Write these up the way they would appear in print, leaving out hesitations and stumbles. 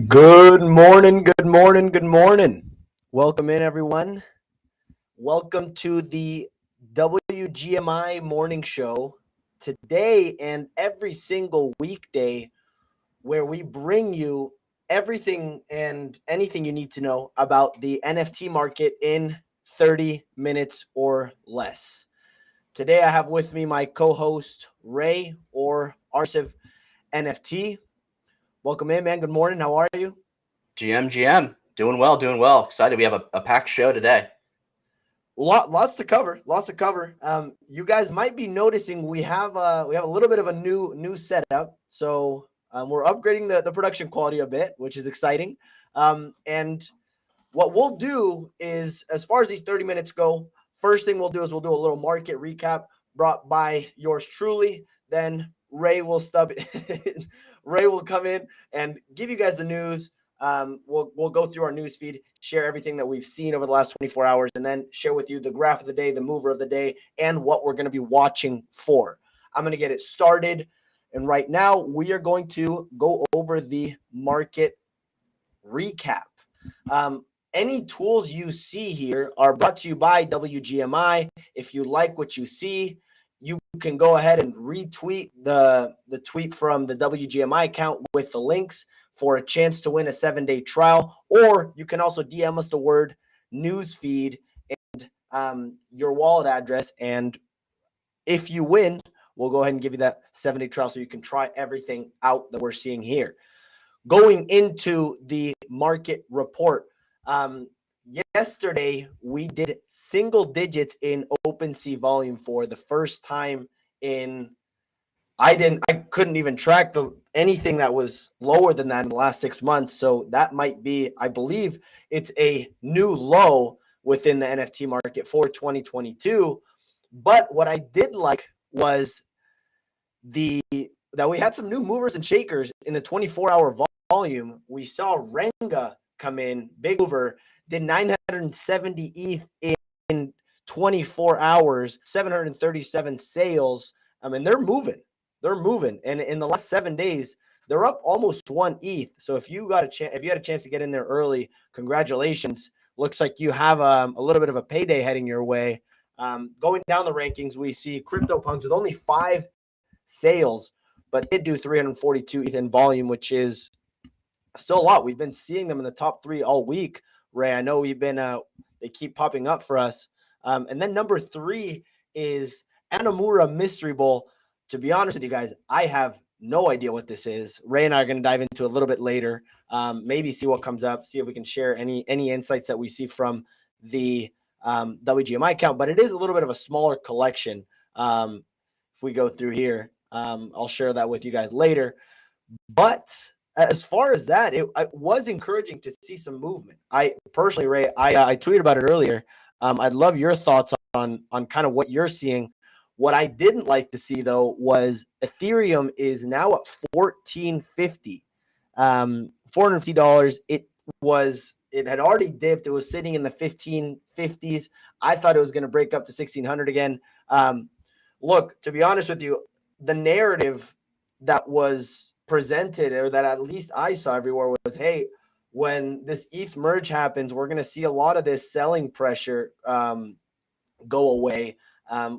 Good morning, good morning, good morning. Welcome in, everyone. Welcome to the WGMI Morning Show today and every single weekday, where we bring you everything and anything you need to know about the NFT market in 30 minutes or less. Today, I have with me my co-host, Ray, or Arsiv NFT. Welcome in, man. Good morning. How are you? GM, doing well. Excited. We have a packed show today. Lots to cover. You guys might be noticing we have a little bit of a new setup. So we're upgrading the production quality a bit, which is exciting. And what we'll do is, as far as these 30 minutes go, first thing we'll do is we'll do a little market recap brought by yours truly. Then Ray will Ray will come in and give you guys the news. We'll go through our news feed, share everything that we've seen over the last 24 hours, and then share with you the graph of the day, the mover of the day, and what we're going to be watching for. I'm going to get it started. And right now we are going to go over the market recap. Any tools you see here are brought to you by WGMI. If you like what you see, you can go ahead and retweet the tweet from the WGMI account with the links for a chance to win a 7-day trial, or you can also DM us the word newsfeed and your wallet address. And if you win, we'll go ahead and give you that 7-day trial so you can try everything out that we're seeing here. Going into the market report, yesterday we did single digits in OpenSea volume for the first time in I couldn't even track anything that was lower than that in the last 6 months. So that might be, I believe it's a new low within the NFT market for 2022. But what I did like was that we had some new movers and shakers in the 24-hour volume. We saw Renga come in, big mover, did 970 ETH in 24 hours, 737 sales. I mean, they're moving. And in the last 7 days, they're up almost 1 ETH. So if you had a chance to get in there early, congratulations. Looks like you have a little bit of a payday heading your way. Going down the rankings, we see CryptoPunks with only 5 sales, but did do 342 ETH in volume, which is still a lot. We've been seeing them in the top 3 all week. Ray, I know they keep popping up for us. And then number 3 is Anomura Mystery Bowl. To be honest with you guys, I have no idea what this is. Ray and I are going to dive into it a little bit later. Maybe see what comes up, see if we can share any insights that we see from the WGMI account, but it is a little bit of a smaller collection. If we go through here, I'll share that with you guys later. But as far as that, it was encouraging to see some movement. I personally, Ray, I tweeted about it earlier. I'd love your thoughts on kind of what you're seeing. What I didn't like to see though was Ethereum is now at $14.50, $450. It had already dipped. It was sitting in the 1550s. I thought it was going to break up to 1600 again. Look, to be honest with you, the narrative that was presented, or that at least I saw everywhere, was, hey, when this ETH merge happens, we're going to see a lot of this selling pressure go away,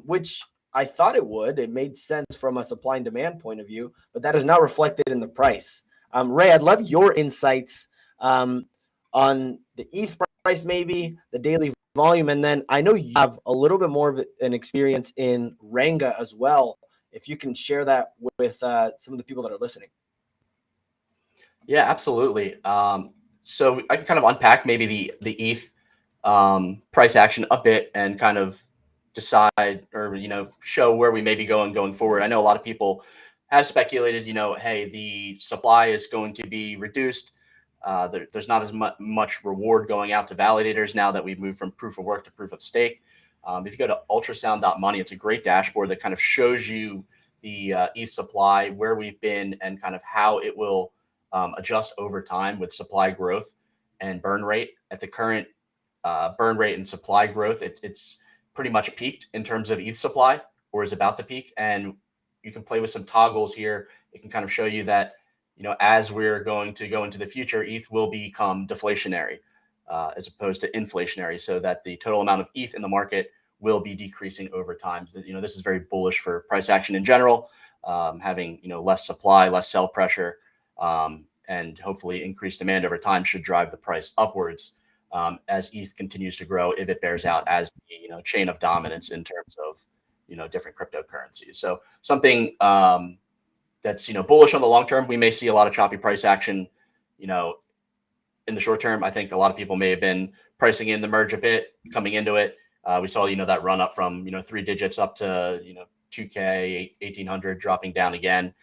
which I thought it would. It made sense from a supply and demand point of view, but that is not reflected in the price. Ray, I'd love your insights on the ETH price, maybe the daily volume, and then I know you have a little bit more of an experience in Renga as well. If you can share that with some of the people that are listening. Yeah, absolutely. So I can kind of unpack maybe the ETH price action a bit and kind of decide, or show where we may be going forward. I know a lot of people have speculated, hey, the supply is going to be reduced. There's not as much reward going out to validators now that we've moved from proof of work to proof of stake. If you go to ultrasound.money, it's a great dashboard that kind of shows you the ETH supply, where we've been, and kind of how it will adjust over time with supply growth and burn rate. At the current burn rate and supply growth, it's pretty much peaked in terms of ETH supply, or is about to peak. And you can play with some toggles here. It can kind of show you that, as we're going to go into the future, ETH will become deflationary as opposed to inflationary, so that the total amount of ETH in the market will be decreasing over time. So, this is very bullish for price action in general, having, less supply, less sell pressure, and hopefully increased demand over time should drive the price upwards as ETH continues to grow, if it bears out as the chain of dominance in terms of different cryptocurrencies. So something that's bullish on the long term. We may see a lot of choppy price action, in the short term. I think a lot of people may have been pricing in the merge a bit coming into it. We saw that run up from 3 digits up to 2K, 1800, dropping down again,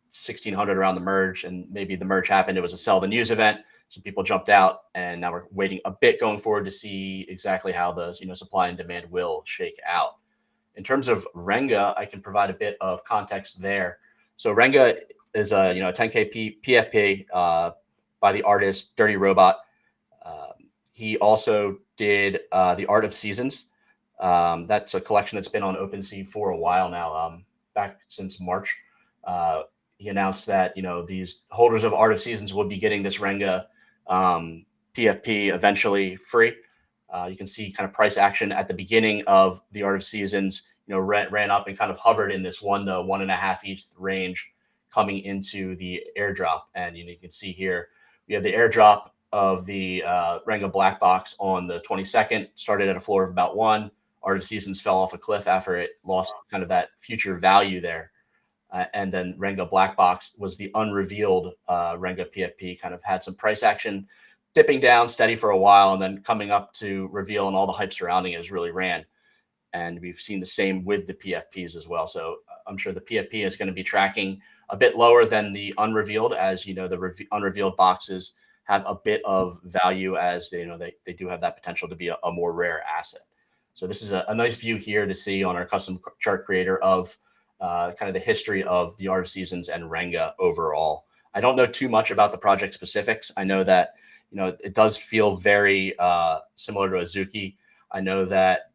1600 around the merge, and maybe the merge happened. It was a sell the news event. Some people jumped out, and now we're waiting a bit going forward to see exactly how the supply and demand will shake out. In terms of Renga, I can provide a bit of context there. So Renga is a 10K PFP by the artist Dirty Robot. He also did the Art of Seasons. That's a collection that's been on OpenSea for a while now, back since March. He announced that these holders of Art of Seasons would be getting this Renga PFP eventually free. You can see kind of price action at the beginning of the Art of Seasons, ran up and kind of hovered in this 1 to 1.5 ETH range coming into the airdrop. And you can see here we have the airdrop of the Renga black box on the 22nd, started at a floor of about 1. Art of Seasons fell off a cliff after it lost kind of that future value there. And then Renga black box was the unrevealed Renga PFP, kind of had some price action, dipping down steady for a while, and then coming up to reveal, and all the hype surrounding it really ran. And we've seen the same with the PFPs as well. So I'm sure the PFP is going to be tracking a bit lower than the unrevealed, as the unrevealed boxes have a bit of value, as they do have that potential to be a more rare asset. So this is a nice view here to see on our custom chart creator of kind of the history of the Art of Seasons and Renga overall. I don't know too much about the project specifics. I know that it does feel very similar to Azuki. I know that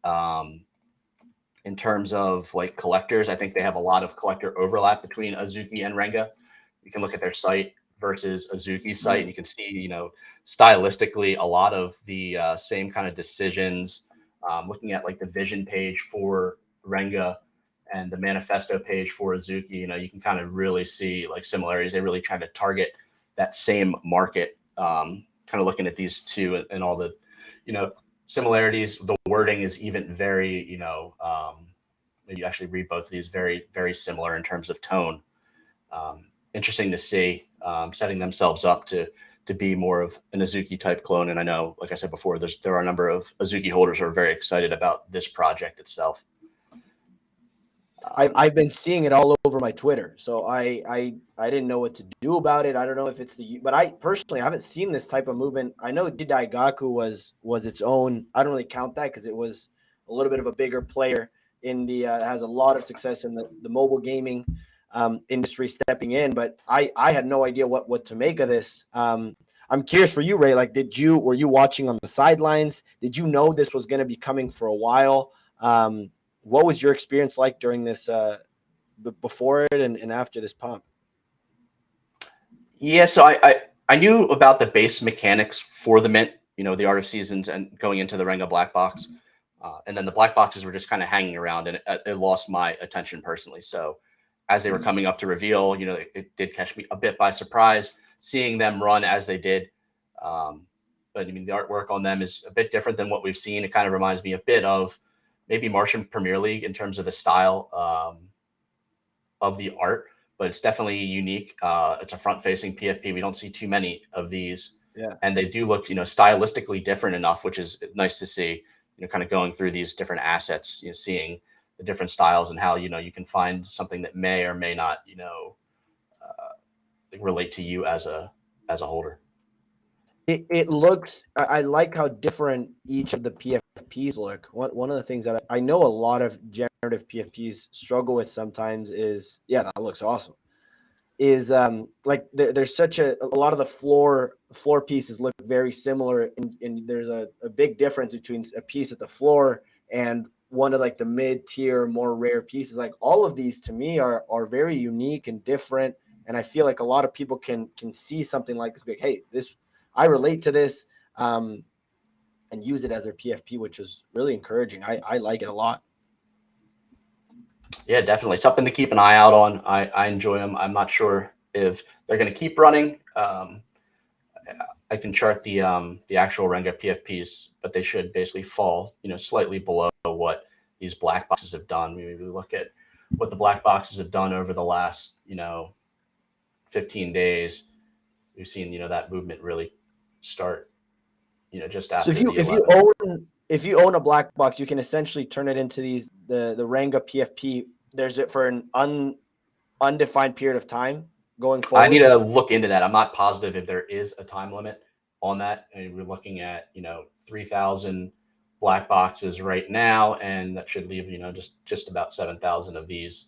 in terms of like collectors, I think they have a lot of collector overlap between Azuki and Renga. You can look at their site versus Azuki's site, and you can see, stylistically, a lot of the same kind of decisions. Looking at like the vision page for Renga and the manifesto page for Azuki, you can kind of really see like similarities. They really try to target that same market. Kind of looking at these two and all the, similarities. The wording is even very, you actually read both of these very, very similar in terms of tone. Interesting to see, setting themselves up to to be more of an Azuki type clone. And I know, like I said before, there are a number of Azuki holders who are very excited about this project itself. I've been seeing it all over my Twitter, so I didn't know what to do about it. I don't know if it's but I personally haven't seen this type of movement. I know Didaigaku was its own. I don't really count that because it was a little bit of a bigger player in the has a lot of success in the mobile gaming industry stepping in. But I had no idea what to make of this. I'm curious for you, Ray. Like, were you watching on the sidelines? Did you know this was going to be coming for a while? What was your experience like during this, before it and after this pump? Yeah, so I knew about the base mechanics for the mint, the Art of Seasons and going into the Renga black box. And then the black boxes were just kind of hanging around, and it lost my attention personally. So as they were coming up to reveal, it did catch me a bit by surprise seeing them run as they did. But I mean, the artwork on them is a bit different than what we've seen. It kind of reminds me a bit of maybe Martian Premier League in terms of the style of the art, but it's definitely unique. It's a front-facing PFP. We don't see too many of these. Yeah. And they do look, stylistically different enough, which is nice to see, kind of going through these different assets, seeing the different styles and how, you can find something that may or may not, relate to you as a holder. It looks, I like how different each of the PFPs look. One of the things that I know a lot of generative PFPs struggle with sometimes is, yeah, that looks awesome. Is like there's such a lot of the floor pieces look very similar, and there's a big difference between a piece at the floor and one of like the mid-tier, more rare pieces. Like all of these to me are very unique and different, and I feel like a lot of people can see something like this, be like, hey, I relate to this, and use it as their PFP, which is really encouraging. I like it a lot. Yeah, definitely something to keep an eye out on. I enjoy them. I'm not sure if they're going to keep running. I can chart the actual Renga PFPs, but they should basically fall, slightly below what these black boxes have done. We look at what the black boxes have done over the last, 15 days. We've seen, that movement really start, just after. So if you own a black box, you can essentially turn it into the Renga PFP. There's it for an undefined period of time going forward. I need to look into that. I'm not positive if there is a time limit on that. And we're looking at 3,000 black boxes right now, and that should leave just about 7,000 of these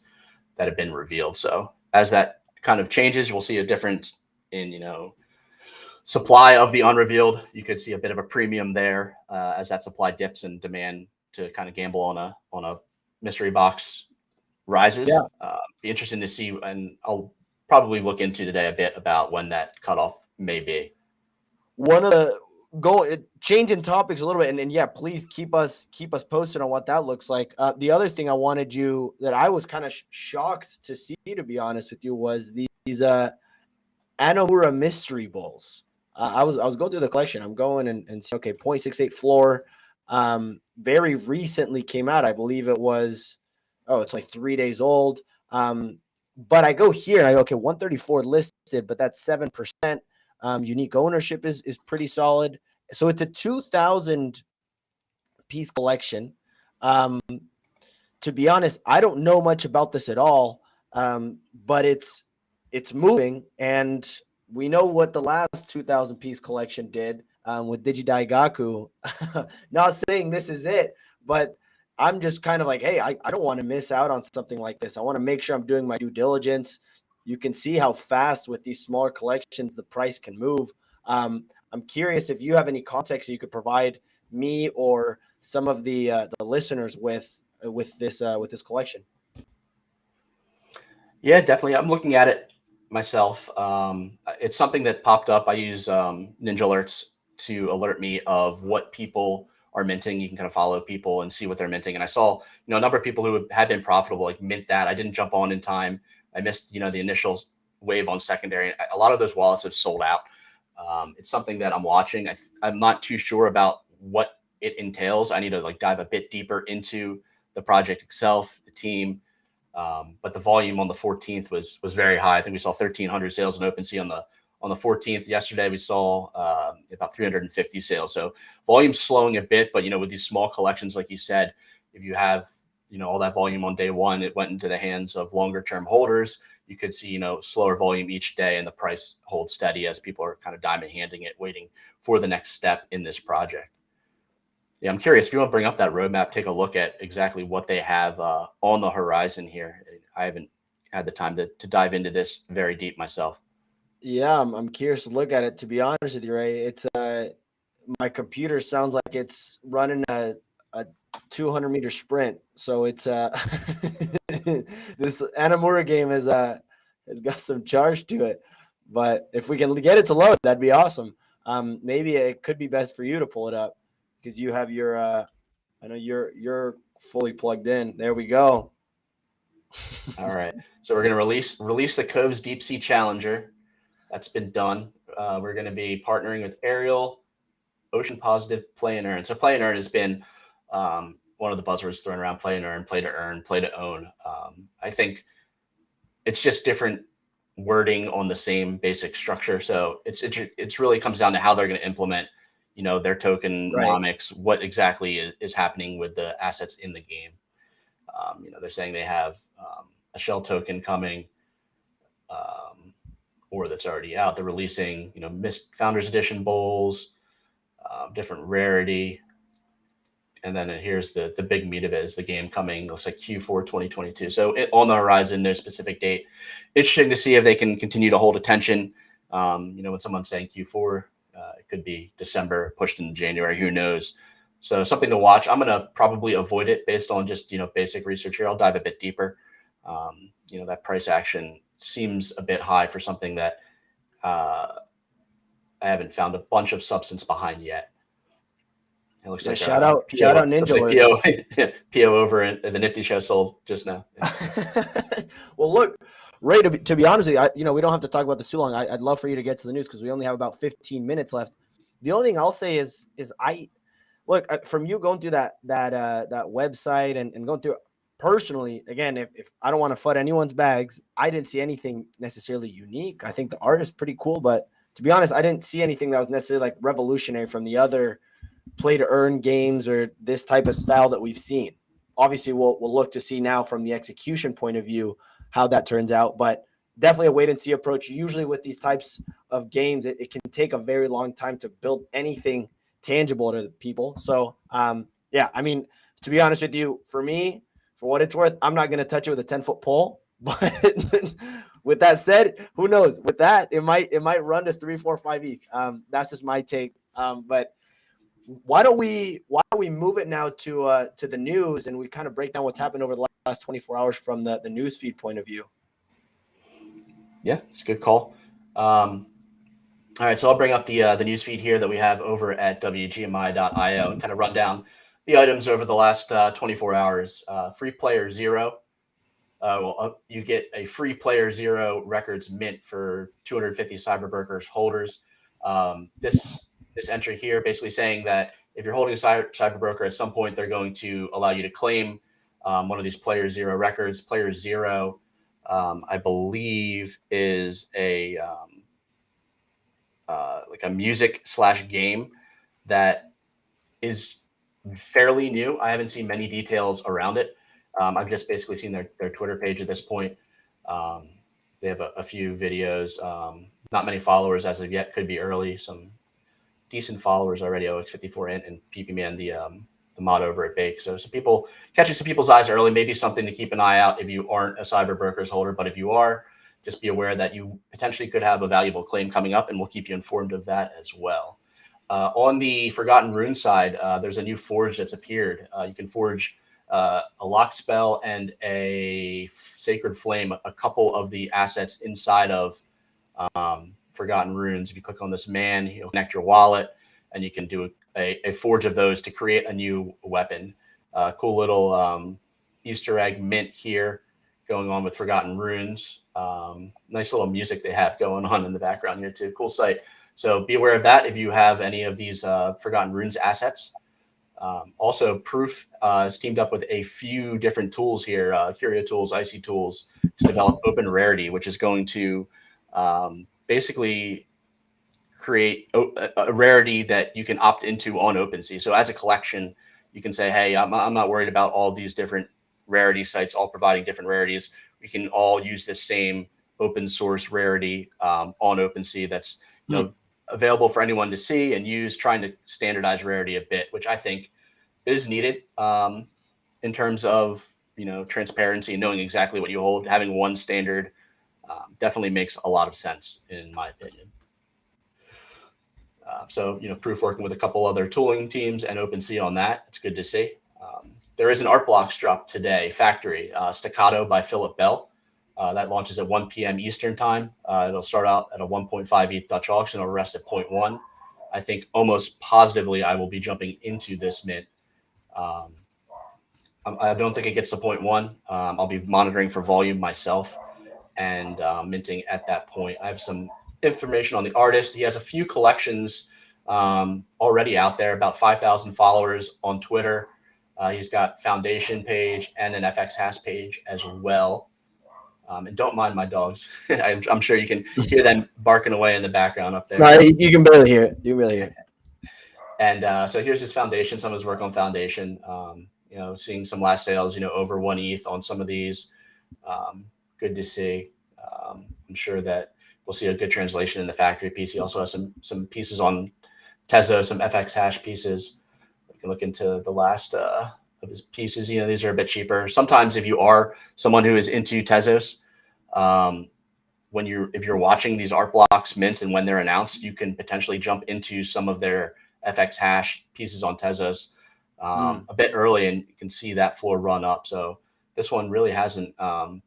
that have been revealed. So as that kind of changes, we'll see a difference in supply of the unrevealed. You could see a bit of a premium there as that supply dips and demand to kind of gamble on a mystery box rises. Yeah. Be interesting to see, and I'll probably look into today a bit about when that cutoff may be. One of the changing topics a little bit, and yeah, please keep us posted on what that looks like. The other thing I wanted that I was kind of shocked to see, to be honest with you, was these Anomura mystery bowls. I was going through the collection. I'm going and okay, 0.68 floor. Very recently came out. I believe it was, it's like 3 days old. But I go here and I go, okay, 134 listed, but that's 7%. Unique ownership is pretty solid. So it's a 2,000 piece collection. To be honest, I don't know much about this at all. But it's moving, and we know what the last 2,000 piece collection did with Digidaigaku. Not saying this is it, but I'm just kind of like, hey, I don't want to miss out on something like this. I want to make sure I'm doing my due diligence. You can see how fast with these smaller collections the price can move. I'm curious if you have any context you could provide me or some of the listeners with this collection. Yeah, definitely. I'm looking at it myself. It's something that popped up. I use Ninja Alerts to alert me of what people are minting. You can kind of follow people and see what they're minting. And I saw, a number of people who had been profitable, like mint that. I didn't jump on in time. I missed, the initial wave on secondary. A lot of those wallets have sold out. It's something that I'm watching. I'm not too sure about what it entails. I need to dive a bit deeper into the project itself, the team. But the volume on the 14th was very high. I think we saw 1,300 sales in OpenSea on the 14th. Yesterday, we saw about 350 sales. So volume's slowing a bit, but, with these small collections, like you said, if you have, all that volume on day one, it went into the hands of longer term holders. You could see, slower volume each day, and the price holds steady as people are kind of diamond handing it, waiting for the next step in this project. Yeah, I'm curious if you want to bring up that roadmap, take a look at exactly what they have on the horizon here. I haven't had the time to dive into this very deep myself. Yeah, I'm curious to look at it. To be honest with you, Ray, it's my computer sounds like it's running a 200-meter sprint. So it's this Anomura game has got some charge to it. But if we can get it to load, that'd be awesome. Maybe it could be best for you to pull it up because you have your I know you're fully plugged in. There we go. All right. So we're going to release the Cove's Deep Sea Challenger. That's been done. We're going to be partnering with Ariel, Ocean Positive, Play and Earn. So Play and Earn has been one of the buzzwords thrown around: play and earn, play to earn, play to own. I think it's just different wording on the same basic structure. So it's really comes down to how they're going to implement, their tokenomics, right. What exactly is happening with the assets in the game. They're saying they have a shell token coming, or that's already out. They're releasing, Missed Founders Edition bowls, different rarity. And then here's the big meat of it is the game coming, looks like Q4 2022. So on the horizon, no specific date. Interesting to see if they can continue to hold attention. When someone's saying Q4, it could be December, pushed into January, who knows. So something to watch. I'm going to probably avoid it based on just, basic research here. I'll dive a bit deeper. That price action seems a bit high for something that I haven't found a bunch of substance behind yet. It looks like shout out Ninja. Like PO over at the Nifty Show sold just now. Well, look, Ray, to be honest with you, we don't have to talk about this too long. I'd love for you to get to the news because we only have about 15 minutes left. The only thing I'll say is from you going through that website and going through it personally, again, if I don't want to FUD anyone's bags, I didn't see anything necessarily unique. I think the art is pretty cool, but to be honest, I didn't see anything that was necessarily like revolutionary from the other play to earn games or this type of style that we've seen. Obviously, we'll look to see now from the execution point of view how that turns out, but definitely a wait and see approach. Usually with these types of games, it can take a very long time to build anything tangible to the people. So to be honest with you, for me, for what it's worth, I'm not going to touch it with a 10-foot pole, but with that said, who knows? With that, it might run to 3, 4, 5 ETH. That's just my take. But why don't we move it now to the news, and we kind of break down what's happened over the last 24 hours from the news feed point of view. Yeah, it's a good call. All right, so I'll bring up the news feed here that we have over at WGMI.io and kind of run down the items over the last 24 hours. Free player 0. You get a free player 0 records mint for 250 Cyberburgers holders. This entry here basically saying that if you're holding a Cyberbroker, at some point they're going to allow you to claim one of these player 0 records. Player 0, I believe, is a like a music / game that is fairly new. I haven't seen many details around it. I've just basically seen their Twitter page at this point. They have a few videos, not many followers as of yet, could be early, some decent followers already, OX54 and PP Man, the mod over at Bake. So some people catching some people's eyes early, maybe something to keep an eye out if you aren't a Cyberbrokers holder. But if you are, just be aware that you potentially could have a valuable claim coming up, and we'll keep you informed of that as well. On the Forgotten Rune side, there's a new forge that's appeared. You can forge a lock spell and a sacred flame, a couple of the assets inside of Forgotten Runes. If you click on this man, you'll connect your wallet, and you can do a forge of those to create a new weapon. Cool little Easter egg mint here going on with Forgotten Runes. Nice little music they have going on in the background here too. Cool site. So be aware of that if you have any of these Forgotten Runes assets. Also, Proof has teamed up with a few different tools here, Curio Tools, Icy Tools, to develop Open Rarity, which is going to basically create a rarity that you can opt into on OpenSea. So as a collection, you can say, hey, I'm not worried about all these different rarity sites all providing different rarities. We can all use this same open source rarity on OpenSea that's available for anyone to see and use, trying to standardize rarity a bit, which I think is needed in terms of transparency and knowing exactly what you hold. Having one standard definitely makes a lot of sense in my opinion. So Proof working with a couple other tooling teams and OpenSea on that. It's good to see. There is an art blocks drop today, Factory, Staccato by Philip Bell. That launches at 1 p.m. Eastern time. It'll start out at a 1.5 ETH Dutch auction. It'll rest at 0.1. I think almost positively I will be jumping into this mint. I don't think it gets to 0.1. I'll be monitoring for volume myself and minting at that point. I have some information on the artist. He has a few collections already out there, about 5,000 followers on Twitter. He's got foundation page and an FX hash page as well. And don't mind my dogs. I'm sure you can hear them barking away in the background up there. No, you can barely hear it. You can barely hear it. And so here's his foundation, some of his work on foundation. Seeing some last sales, over 1 ETH on some of these. Good to see. I'm sure that we'll see a good translation in the factory piece. He also has some pieces on Tezos, some FX hash pieces. You can look into the last of his pieces. These are a bit cheaper. Sometimes if you are someone who is into Tezos, if you're watching these art blocks mints and when they're announced, you can potentially jump into some of their FX hash pieces on Tezos a bit early, and you can see that floor run up. So this one really hasn't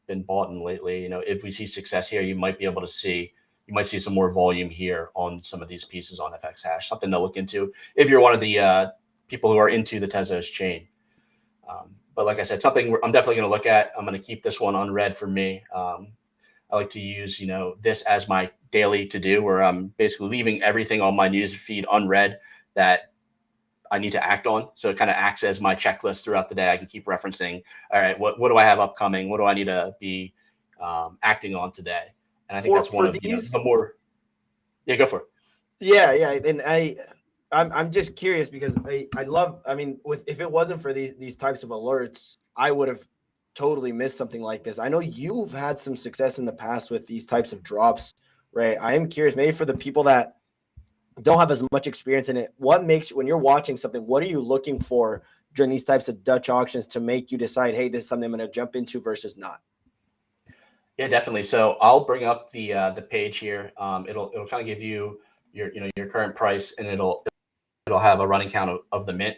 been bought in lately. If we see success here, you might see some more volume here on some of these pieces on FX hash, something to look into if you're one of the people who are into the Tezos chain. But like I said, something I'm definitely going to look at. I'm going to keep this one unread for me. I like to use, this as my daily to do, where I'm basically leaving everything on my news feed unread that I need to act on. So it kind of acts as my checklist throughout the day. I can keep referencing, all right, what do I have upcoming? What do I need to be acting on today? And I think that's one of the more. Yeah, go for it. Yeah. And I'm just curious because I love, if it wasn't for these types of alerts, I would have totally missed something like this. I know you've had some success in the past with these types of drops, right? I am curious, maybe for the people that don't have as much experience in it, what makes, when you're watching something, what are you looking for during these types of Dutch auctions to make you decide, hey, this is something I'm going to jump into versus not? Yeah, definitely. So I'll bring up the page here. It'll kind of give you your current price, and it'll have a running count of the mint.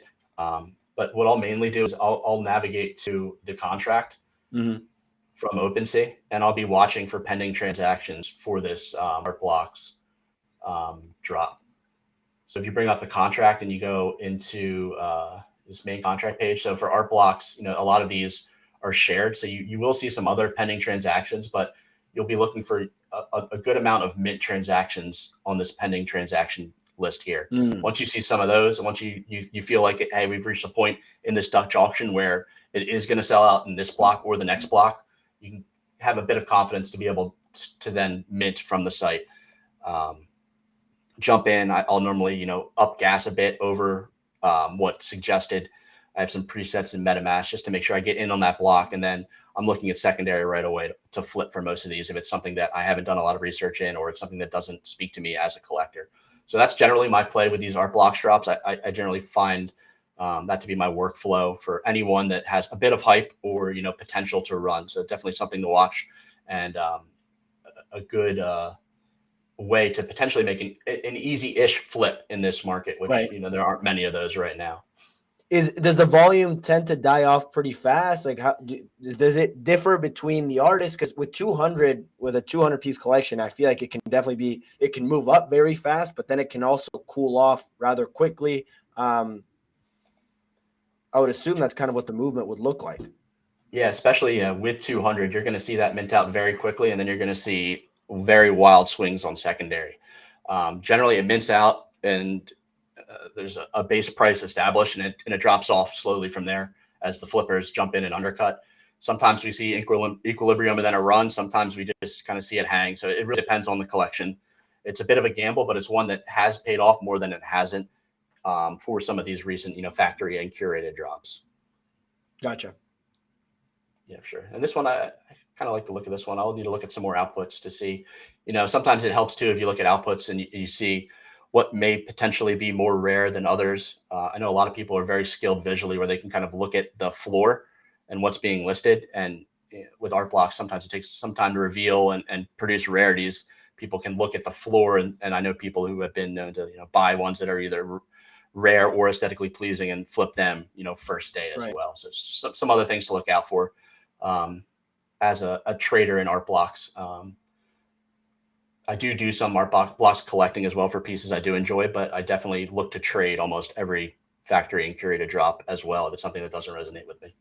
But what I'll mainly do is I'll navigate to the contract from OpenSea, and I'll be watching for pending transactions for this art blocks drop. So if you bring up the contract and you go into this main contract page, so for art blocks, a lot of these are shared. So you will see some other pending transactions, but you'll be looking for a good amount of mint transactions on this pending transaction list here. Once you see some of those, and once you feel like, hey, we've reached a point in this Dutch auction where it is going to sell out in this block or the next block, you can have a bit of confidence to be able to then mint from the site. Jump in. I'll normally, up gas a bit over what's suggested. I have some presets in MetaMask just to make sure I get in on that block. And then I'm looking at secondary right away to flip for most of these if it's something that I haven't done a lot of research in, or it's something that doesn't speak to me as a collector. So that's generally my play with these art blocks drops. I generally find that to be my workflow for anyone that has a bit of hype or, potential to run. So definitely something to watch, and a good way to potentially make an easy-ish flip in this market, which, right. There aren't many of those right now. Does the volume tend to die off pretty fast? Like, does it differ between the artists? Because with a 200 piece collection, I feel like it can move up very fast, but then it can also cool off rather quickly. I would assume that's kind of what the movement would look like. Yeah, especially with 200, you're going to see that mint out very quickly, and then you're going to see very wild swings on secondary. Generally, it mints out, and there's a base price established, and it drops off slowly from there as the flippers jump in and undercut. Sometimes we see equilibrium and then a run. Sometimes we just kind of see it hang. So it really depends on the collection It's a bit of a gamble, but it's one that has paid off more than it hasn't for some of these recent, factory and curated drops. Gotcha. Yeah, for sure. And this one, I kind of like the look of this one. I'll need to look at some more outputs to see, sometimes it helps too if you look at outputs and you see what may potentially be more rare than others. I know a lot of people are very skilled visually where they can kind of look at the floor and what's being listed. And with art blocks, sometimes it takes some time to reveal and produce rarities. People can look at the floor, and I know people who have been known to buy ones that are either rare or aesthetically pleasing and flip them first day as well. So some other things to look out for as a trader in art blocks. I do some art blocks collecting as well for pieces I do enjoy, but I definitely look to trade almost every factory and curated drop as well if it's something that doesn't resonate with me.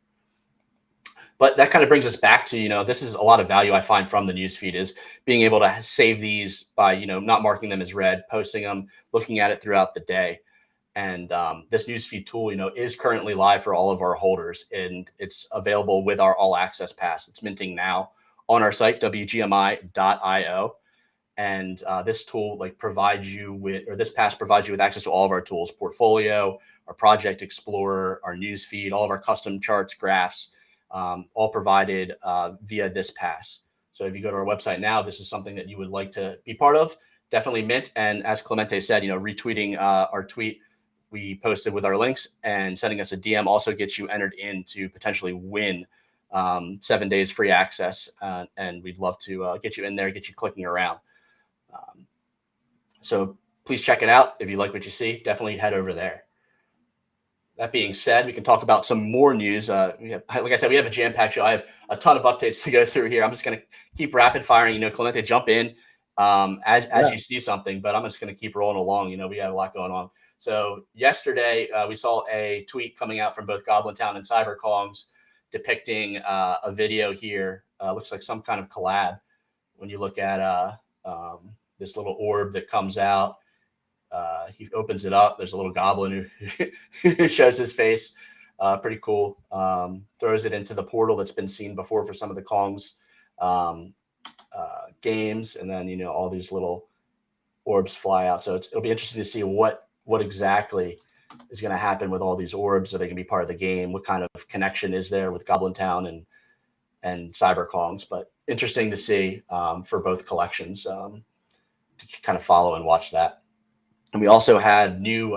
But that kind of brings us back to, this is a lot of value I find from the newsfeed is being able to save these by, not marking them as read, posting them, looking at it throughout the day. And this newsfeed tool, is currently live for all of our holders, and it's available with our all access pass. It's minting now on our site, WGMI.io. And this tool provides you with, or this pass provides you with access to all of our tools, portfolio, our project explorer, our newsfeed, all of our custom charts, graphs, all provided via this pass. So if you go to our website now, this is something that you would like to be part of, definitely mint. And as Clemente said, retweeting our tweet we posted with our links and sending us a DM also gets you entered in to potentially win 7 days free access. And we'd love to get you in there, get you clicking around. So please check it out. If you like what you see, definitely head over there. That being said, we can talk about some more news. Like I said, we have a jam-packed show. I have a ton of updates to go through here. I'm just going to keep rapid firing. Clemente, jump in as you see something, but I'm just going to keep rolling along. We got a lot going on. So yesterday, we saw a tweet coming out from both Goblin Town and CyberKongs depicting a video here. Looks like some kind of collab. When you look at this little orb that comes out, he opens it up. There's a little goblin who shows his face. Pretty cool. Throws it into the portal that's been seen before for some of the Kongs games, and then all these little orbs fly out. So it'll be interesting to see what exactly is going to happen with all these orbs. Are they going to be part of the game? What kind of connection is there with Goblin Town and CyberKongs? But interesting to see for both collections to kind of follow and watch that. And we also had new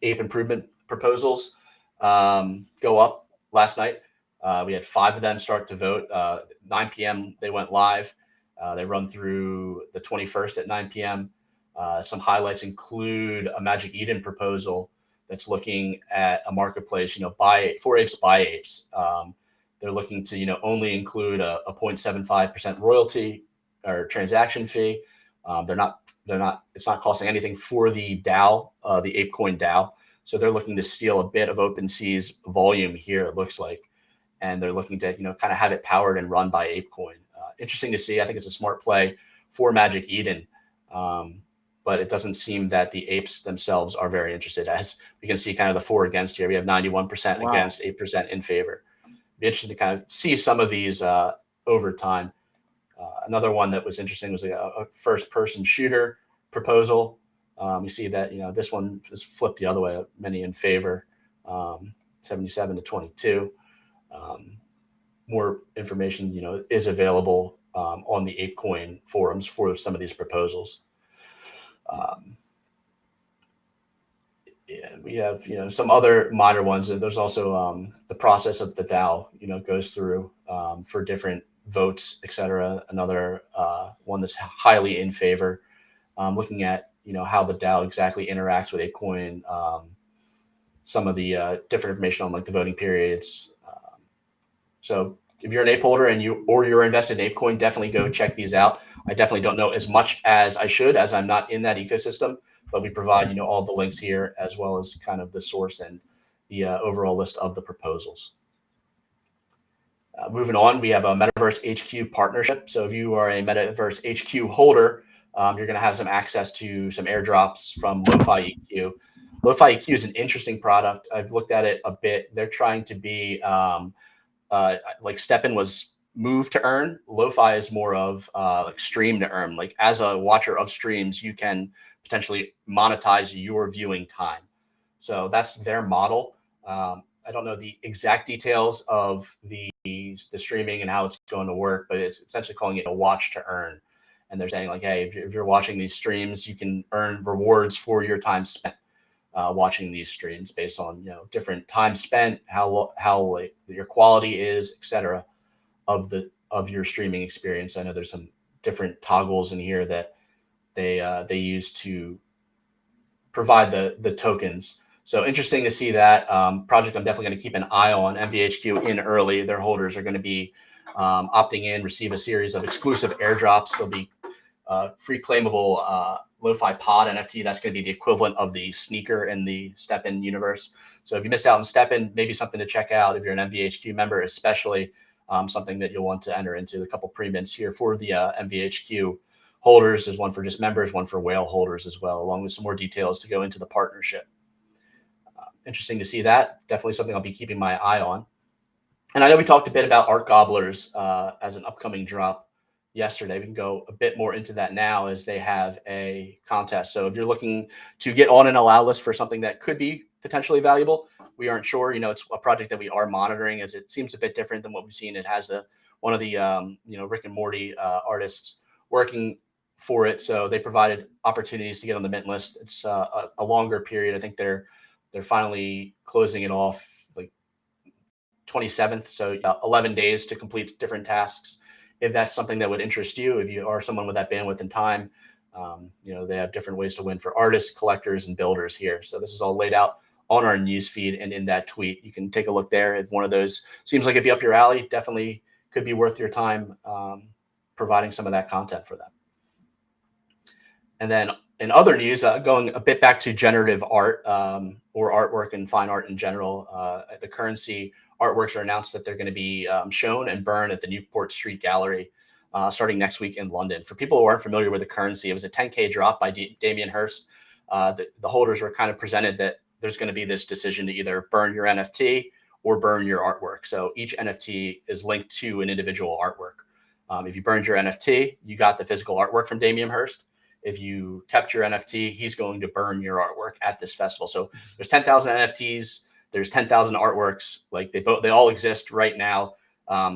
ape improvement proposals go up last night. We had 5 of them start to vote. 9 p.m. they went live. They run through the 21st at 9 p.m. Some highlights include a Magic Eden proposal that's looking at a marketplace, for apes, by apes. They're looking to, only include a 0.75% royalty or transaction fee. It's not costing anything for the DAO, the ApeCoin DAO. So they're looking to steal a bit of OpenSea's volume here, it looks like. And they're looking to, kind of have it powered and run by ApeCoin. Interesting to see. I think it's a smart play for Magic Eden. But it doesn't seem that the apes themselves are very interested. As we can see kind of the for against here, we have 91% against, 8% in favor. Be interesting to kind of see some of these over time. Another one that was interesting was a first-person shooter proposal. You see that this one is flipped the other way, many in favor, 77 to 22. More information, is available on the ApeCoin forums for some of these proposals. Yeah, we have some other minor ones, and there's also the process of the DAO goes through for different votes, etc. Another one that's highly in favor, looking at how the DAO exactly interacts with ApeCoin, some of the different information on the voting periods. So if you're an ape holder and you're invested in ApeCoin, definitely go check these out. I definitely don't know as much as I should, as I'm not in that ecosystem, but we provide all the links here, as well as kind of the source and the overall list of the proposals. Moving on, we have a Metaverse HQ partnership. So if you are a Metaverse HQ holder, you're going to have some access to some airdrops from Lo-Fi EQ. Lo-Fi EQ is an interesting product. I've looked at it a bit. They're trying to be like STEPN was move to earn. Lo-fi is more of like stream to earn. Like as a watcher of streams, you can potentially monetize your viewing time. So that's their model. I don't know the exact details of the streaming and how it's going to work, but it's essentially calling it a watch to earn. And they're saying like, hey, if you're watching these streams, you can earn rewards for your time spent watching these streams based on different time spent, how like, your quality is, etc. of your streaming experience. I know there's some different toggles in here that they use to provide the tokens. So interesting to see that project. I'm definitely going to keep an eye on. MVHQ in early. Their holders are going to be opting in, receive a series of exclusive airdrops. There'll be free claimable lo-fi pod NFT. That's going to be the equivalent of the sneaker in the STEPN universe. So if you missed out on STEPN, maybe something to check out if you're an MVHQ member, especially something that you'll want to enter into. A couple pre-mints here for the MVHQ holders. There's one for just members, one for whale holders as well, along with some more details to go into the partnership. Interesting to see that. Definitely something I'll be keeping my eye on. And I know we talked a bit about Art Gobblers as an upcoming drop yesterday. We can go a bit more into that now as they have a contest. So if you're looking to get on an allow list for something that could be potentially valuable, we aren't sure. It's a project that we are monitoring as it seems a bit different than what we've seen. It has one of the Rick and Morty artists working for it. So they provided opportunities to get on the mint list. It's a longer period. I think they're finally closing it off like 27th. So 11 days to complete different tasks. If that's something that would interest you, if you are someone with that bandwidth and time, they have different ways to win for artists, collectors, and builders here. So this is all laid out on our news feed and in that tweet. You can take a look there. If one of those seems like it'd be up your alley, definitely could be worth your time providing some of that content for them. And then in other news, going a bit back to generative art or artwork and fine art in general, the currency artworks are announced that they're going to be shown and burned at the Newport Street Gallery starting next week in London. For people who aren't familiar with the currency, it was a 10K drop by Damien Hirst. The holders were kind of presented that there's going to be this decision to either burn your NFT or burn your artwork. So each NFT is linked to an individual artwork. If you burned your NFT, you got the physical artwork from Damien Hirst. If you kept your NFT, he's going to burn your artwork at this festival. So there's 10,000 NFTs. There's 10,000 artworks. Like they all exist right now.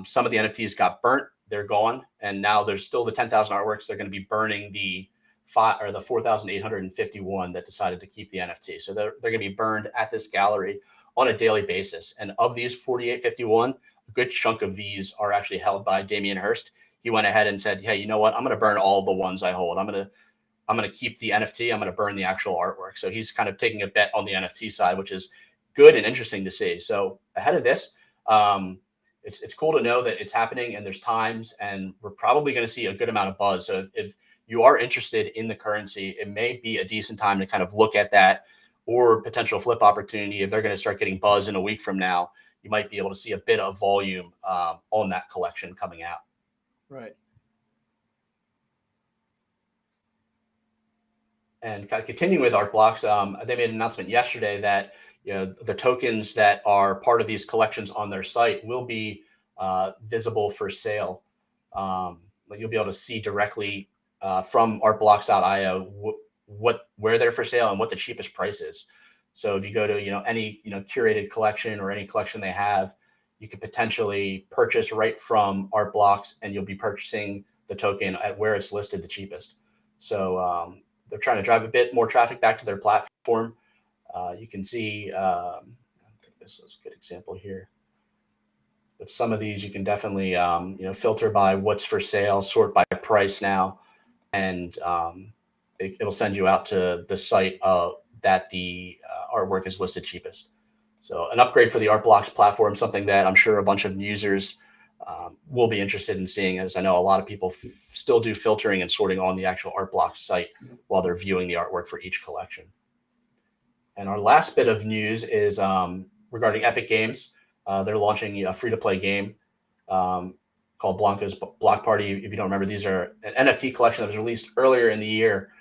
Some of the NFTs got burnt. They're gone. And now there's still the 10,000 artworks. They're going to be burning the 4,851 that decided to keep the NFT. So they're going to be burned at this gallery on a daily basis. And of these 4,851, a good chunk of these are actually held by Damien Hirst. He went ahead and said, hey, you know what? I'm going to burn all the ones I hold. I'm going to keep the NFT. I'm going to burn the actual artwork. So he's kind of taking a bet on the NFT side, which is good and interesting to see. So ahead of this, it's cool to know that it's happening and there's times, and we're probably going to see a good amount of buzz. So if you are interested in the currency, it may be a decent time to kind of look at that or potential flip opportunity. If they're going to start getting buzz in a week from now, you might be able to see a bit of volume on that collection coming out. Right. And kind of continuing with art blocks, they made an announcement yesterday that the tokens that are part of these collections on their site will be visible for sale. You'll be able to see directly from artblocks.io where they're for sale and what the cheapest price is. So if you go to any curated collection or any collection they have, you could potentially purchase right from Artblocks, and you'll be purchasing the token at where it's listed the cheapest. So they're trying to drive a bit more traffic back to their platform. You can see, I think this is a good example here. But some of these you can definitely filter by what's for sale, sort by price now, and it'll send you out to the site that the artwork is listed cheapest. So an upgrade for the Artblocks platform, something that I'm sure a bunch of users will be interested in seeing, as I know a lot of people still do filtering and sorting on the actual Artblocks site while they're viewing the artwork for each collection. And our last bit of news is regarding Epic Games. They're launching a free-to-play game called Blanca's Block Party. If you don't remember, these are an NFT collection that was released earlier in the year.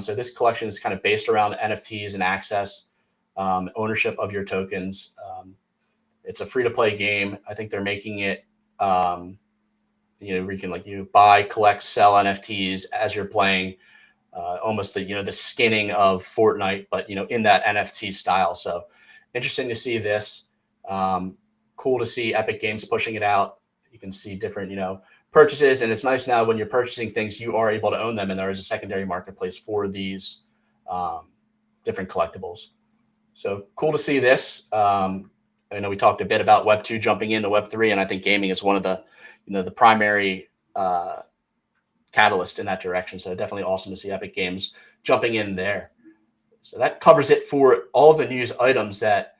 So this collection is kind of based around NFTs and access, ownership of your tokens. It's a free-to-play game. I think they're making it where you can buy, collect, sell NFTs as you're playing, almost the skinning of Fortnite, but in that NFT style. So interesting to see this. Cool to see Epic Games pushing it out. You can see different purchases, and it's nice now when you're purchasing things, you are able to own them, and there is a secondary marketplace for these different collectibles. So cool to see this. I know we talked a bit about Web 2 jumping into Web 3, and I think gaming is one of the the primary catalyst in that direction. So definitely awesome to see Epic Games jumping in there. So that covers it for all the news items that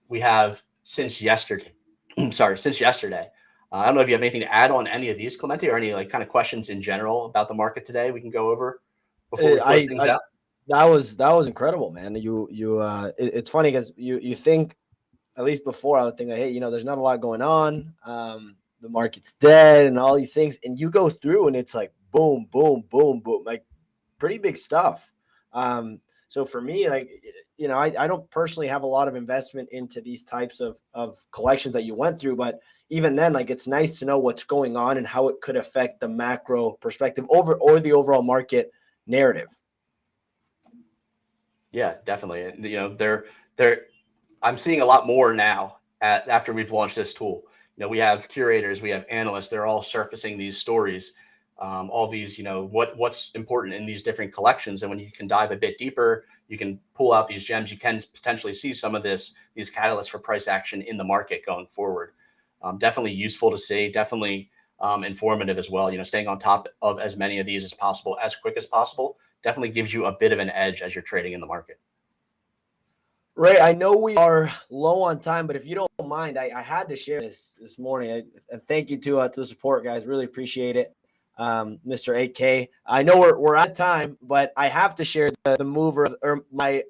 we have since yesterday. Since yesterday. I don't know if you have anything to add on any of these, Clemente, or any kind of questions in general about the market today we can go over before we close things out. That was incredible, man. It's funny because you think, at least before, I would think, hey, there's not a lot going on. The market's dead and all these things, and you go through and it's like boom, boom, boom, boom, like pretty big stuff. So for me, I don't personally have a lot of investment into these types of collections that you went through, but even then, it's nice to know what's going on and how it could affect the macro perspective or the overall market narrative. Yeah, definitely. I'm seeing a lot more now after we've launched this tool. We have curators, we have analysts, they're all surfacing these stories, all these, what's important in these different collections. And when you can dive a bit deeper, you can pull out these gems, you can potentially see some of these catalysts for price action in the market going forward. Definitely useful to see, definitely informative as well. Staying on top of as many of these as possible, as quick as possible, definitely gives you a bit of an edge as you're trading in the market. Ray, I know we are low on time, but if you don't mind, I had to share this morning. And thank you to the support, guys. Really appreciate it, Mr. 8K. I know we're out of time, but I have to share the mover or my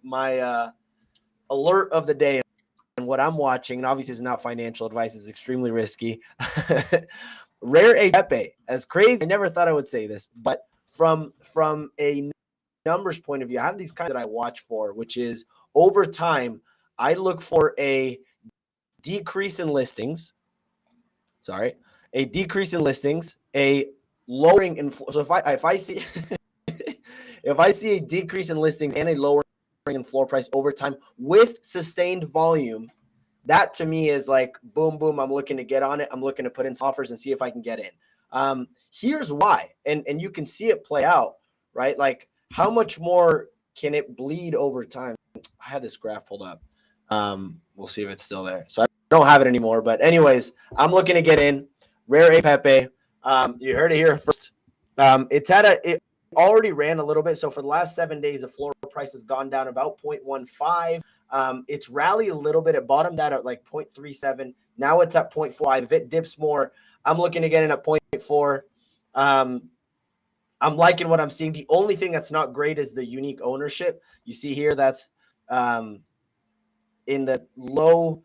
alert of the day and what I'm watching. And obviously, it's not financial advice; it's extremely risky. Rare A Pepe, as crazy. I never thought I would say this, but from a numbers point of view, I have these kinds that I watch for, which is over time, I look for a decrease in listings. A decrease in listings, a lowering in. So if I see if I see a decrease in listings and a lowering in floor price over time with sustained volume, that to me is like boom, boom. I'm looking to get on it. I'm looking to put in offers and see if I can get in. Here's why, and you can see it play out, right? Like how much more can it bleed over time? I had this graph pulled up. We'll see if it's still there. So I don't have it anymore. But anyways, I'm looking to get in. Rare A Pepe. You heard it here first. It already ran a little bit. So for the last 7 days, the floor price has gone down about 0.15. It's rallied a little bit. It bottomed out at like 0.37. Now it's at 0.5. If it dips more, I'm looking to get in at 0.4. I'm liking what I'm seeing. The only thing that's not great is the unique ownership. You see here, that's in the low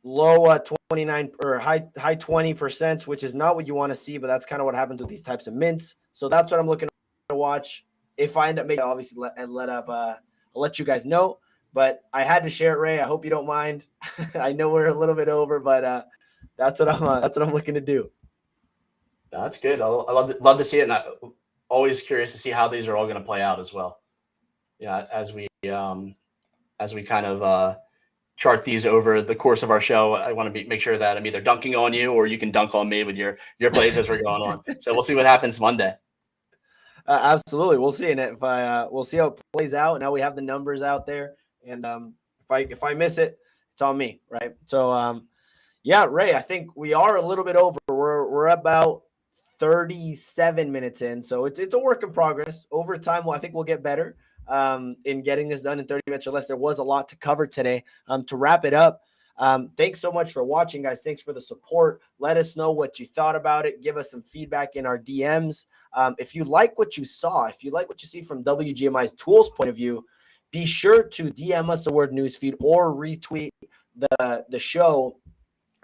29 or high 20%, which is not what you want to see, but that's kind of what happens with these types of mints. So that's what I'm looking to watch. If I end up making, obviously I'll let you guys know, but I had to share it, Ray. I hope you don't mind. I know we're a little bit over, but that's what I'm looking to do. That's good. I love to see it, and I'm always curious to see how these are all going to play out as well. Yeah, as we kind of chart these over the course of our show, I want to make sure that I'm either dunking on you or you can dunk on me with your plays as we're going on. So we'll see what happens Monday. Absolutely, we'll see. And we'll see how it plays out. Now we have the numbers out there, and if I miss it, it's on me, right? So yeah, Ray, I think we are a little bit over. We're about 37 minutes in, so it's a work in progress. Over time, I think we'll get better in getting this done in 30 minutes or less. There was a lot to cover today. To wrap it up, thanks so much for watching, guys. Thanks for the support. Let us know what you thought about it. Give us some feedback in our DMs. If you like what you saw, if you like what you see from WGMI's tools point of view, be sure to DM us the word newsfeed or retweet the show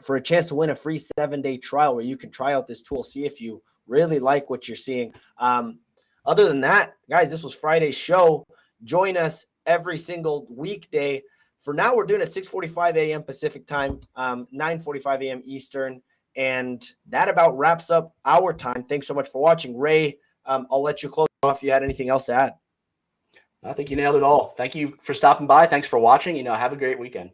for a chance to win a free 7-day trial where you can try out this tool, see if you really like what you're seeing. Other than that, guys, this was Friday's show. Join us every single weekday. For now, we're doing it 6:45 a.m. Pacific time, 9:45 a.m. Eastern. And that about wraps up our time. Thanks so much for watching. Ray, I'll let you close off if you had anything else to add. I think you nailed it all. Thank you for stopping by. Thanks for watching. Have a great weekend.